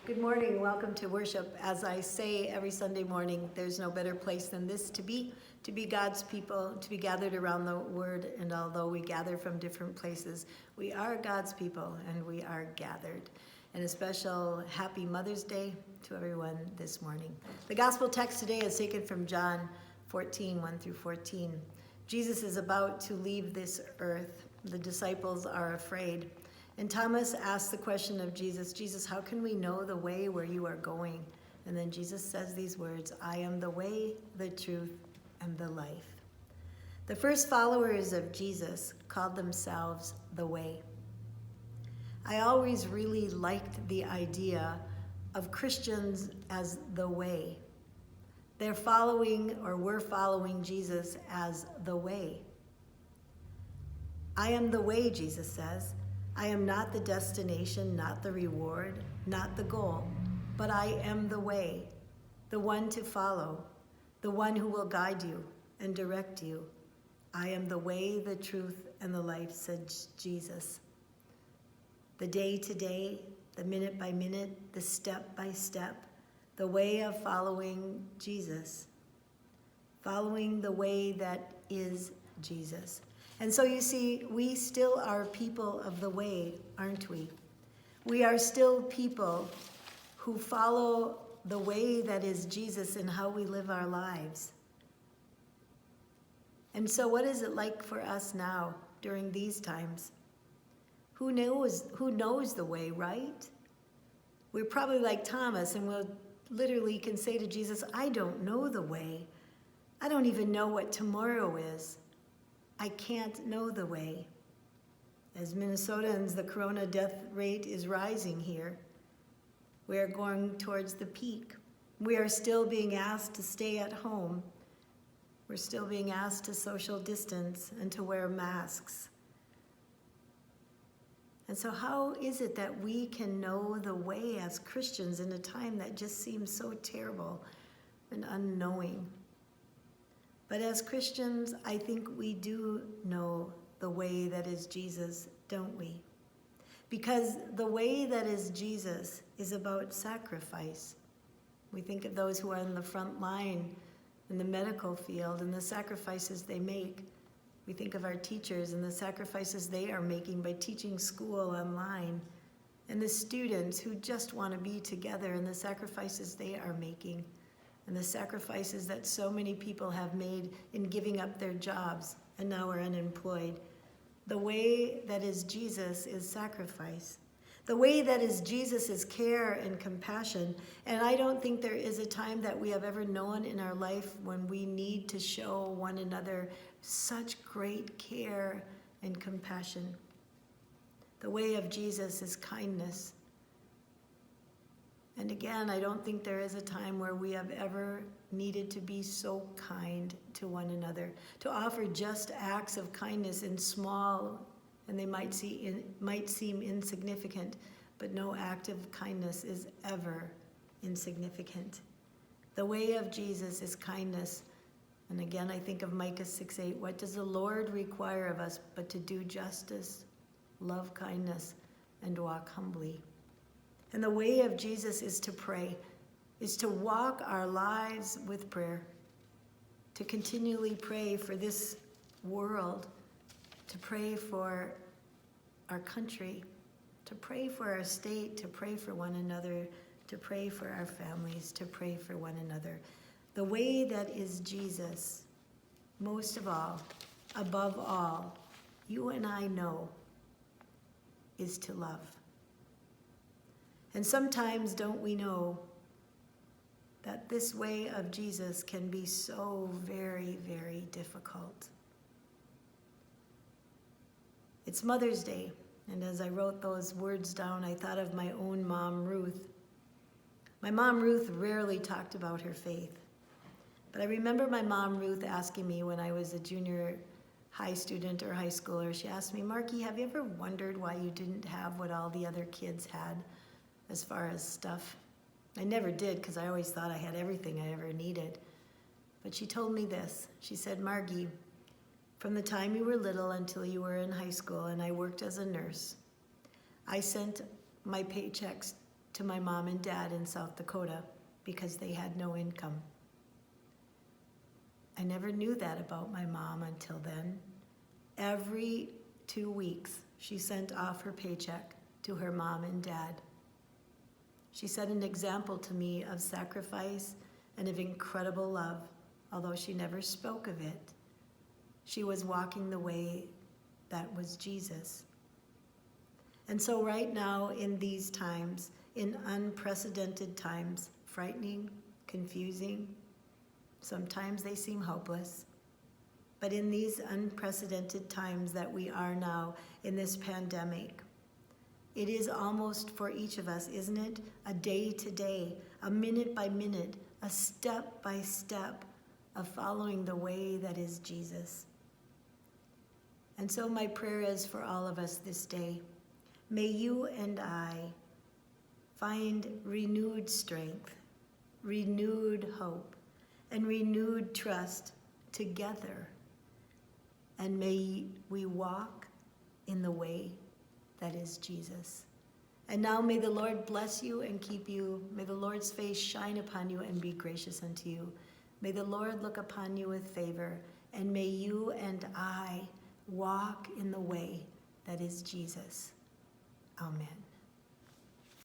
Good morning, welcome to worship. As I say every Sunday morning, there's no better place than this to be God's people, to be gathered around the Word. And although we gather from different places, we are God's people and we are gathered. And a special happy Mother's Day to everyone this morning. The gospel text today is taken from John 14, 1 through 14. Jesus is about to leave this earth. The disciples are afraid. And Thomas asked the question of Jesus, Jesus, how can we know the way where you are going? And then Jesus says these words, I am the way, the truth, and the life. The first followers of Jesus called themselves the way. I always really liked the idea of Christians as the way. They're following, or we're following Jesus as the way. I am the way, Jesus says. I am not the destination, not the reward, not the goal, but I am the way, the one to follow, the one who will guide you and direct you. I am the way, the truth, and the life, said Jesus. The day to day, the minute by minute, the step by step, the way of following Jesus, following the way that is Jesus. And so you see, we still are people of the way, aren't we? We are still people who follow the way that is Jesus in how we live our lives. And so what is it like for us now during these times? Who knows the way, right? We're probably like Thomas, and we'll literally can say to Jesus, I don't know the way. I don't even know what tomorrow is. I can't know the way. As Minnesotans, the corona death rate is rising here. We are going towards the peak. We are still being asked to stay at home. We're still being asked to social distance and to wear masks. And so how is it that we can know the way as Christians in a time that just seems so terrible and unknowing? But as Christians, I think we do know the way that is Jesus, don't we? Because the way that is Jesus is about sacrifice. We think of those who are in the front line in the medical field and the sacrifices they make. We think of our teachers and the sacrifices they are making by teaching school online, and the students who just want to be together and the sacrifices they are making, and the sacrifices that so many people have made in giving up their jobs and now are unemployed. The way that is Jesus is sacrifice. The way that is Jesus is care and compassion. And I don't think there is a time that we have ever known in our life when we need to show one another such great care and compassion. The way of Jesus is kindness. And again, I don't think there is a time where we have ever needed to be so kind to one another, to offer just acts of kindness in small, and they might seem insignificant, but no act of kindness is ever insignificant. The way of Jesus is kindness. And again, I think of Micah 6:8. What does the Lord require of us but to do justice, love kindness, and walk humbly? And the way of Jesus is to pray, is to walk our lives with prayer, to continually pray for this world, to pray for our country, to pray for our state, to pray for one another, to pray for our families, to pray for one another. The way that is Jesus, most of all, above all, you and I know, is to love. And sometimes don't we know that this way of Jesus can be so very, very difficult. It's Mother's Day, and as I wrote those words down, I thought of my own mom, Ruth. My mom, Ruth, rarely talked about her faith. But I remember my mom, Ruth, asking me when I was a junior high student or high schooler, she asked me, Marky, have you ever wondered why you didn't have what all the other kids had as far as stuff? I never did, because I always thought I had everything I ever needed. But she told me this. She said, Margie, from the time you were little until you were in high school and I worked as a nurse, I sent my paychecks to my mom and dad in South Dakota because they had no income. I never knew that about my mom until then. Every 2 weeks, she sent off her paycheck to her mom and dad. She set an example to me of sacrifice and of incredible love, although she never spoke of it. She was walking the way that was Jesus. And so right now, in these times, in unprecedented times, frightening, confusing, sometimes they seem hopeless, but in these unprecedented times that we are now in this pandemic, it is almost for each of us, isn't it? A day to day, a minute by minute, a step by step of following the way that is Jesus. And so my prayer is for all of us this day. May you and I find renewed strength, renewed hope, and renewed trust together. And may we walk in the way that is Jesus. And now may the Lord bless you and keep you. May the Lord's face shine upon you and be gracious unto you. May the Lord look upon you with favor, and may you and I walk in the way that is Jesus. Amen.